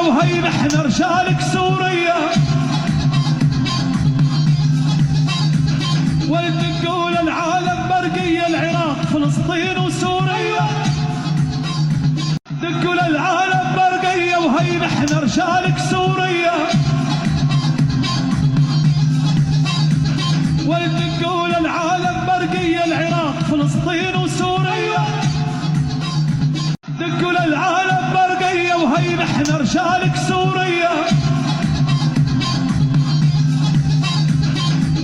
وهي نحن رجالك سوريا، ولتقول العالم برقية العراق فلسطين وسوريا، تقول العالم برقية وهي نحن رجالك سوريا، ولتقول العالم برقية العراق فلسطين وسوريا، تقول العالم برقية وهي نحن رجالك سوريا،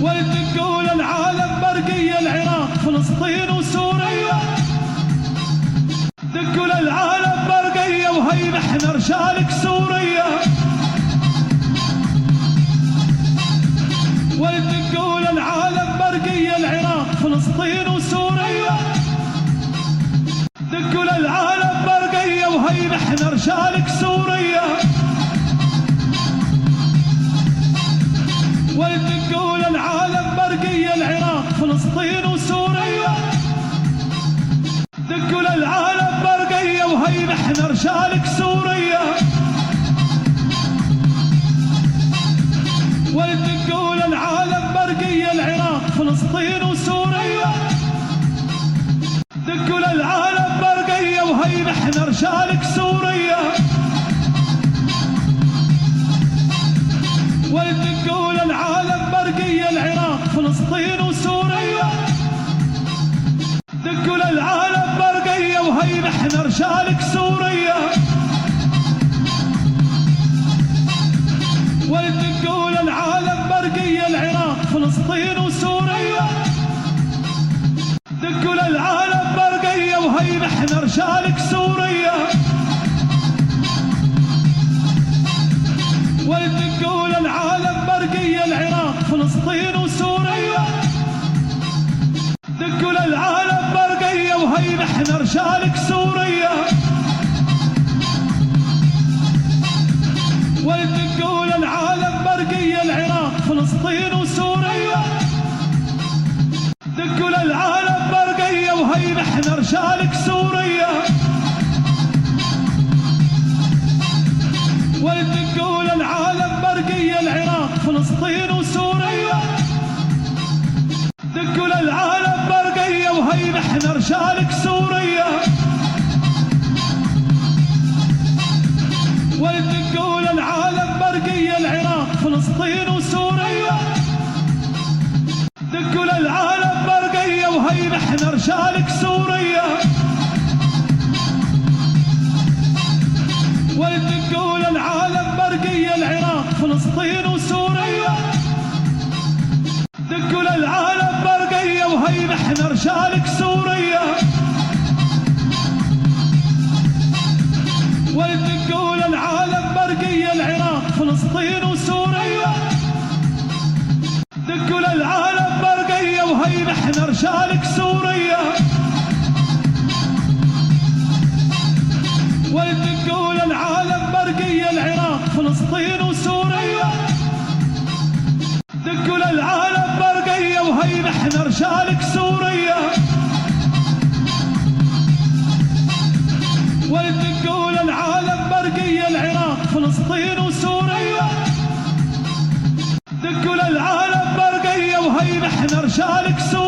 ولتقول العالم برقية العراق فلسطين وسوريا، تقول العالم برقية وهي نحن رجالك سوريا، ولتقول العالم برقية العراق فلسطين وسوريا، تقول العالم برقية وهي نحن رجالك سوريا، ولتقول العالم برقية العراق فلسطين وسوريا، تقول العالم برقية وهي نحن رجالك سوريا، ولتقول العالم برقية العراق فلسطين وسوريا، تقول العالم برقية وهي نحن رجالك سوريا، ولتقول العالم برقية العراق فلسطين وسوريا، تقول العالم برقية وهي نحن رجالك سوريا، ولتقول العالم برقية العراق فلسطين وسوريا، تقول العالم برقية وهي نحن رجالك سوريا، ولتقول العالم برقية العراق فلسطين وسوريا، تقول العالم برقية وهي نحن رجالك سوريا، ولتقول العالم برقية العراق فلسطين وسوريا، تقول العالم برقية وهي نحن رجالك سوريا، ولتقول العالم برقية العراق فلسطين وسوريا، تقول العالم برقية وهي نحن رجالك سوريا، ولتقول العالم برقية العراق فلسطين وسوريا، تقول العالم برقية وهي نحن رجالك سوريا، ولتقول العالم برقية العراق فلسطين وسوريا، تقول العالم برقية وهي نحن رجالك سوريا، ولتقول العالم برقية العراق فلسطين وسوريا، تقول العالم برقية وهي نحن رجالك سوريا، ولتقول العالم برقية العراق فلسطين وسوريا، تقول العالم برقية وهي نحن رجالك سوريا، ولتقول العالم برقية العراق فلسطين وسوريا، تقول العالم برقية وهي نحن رجالك سوريا.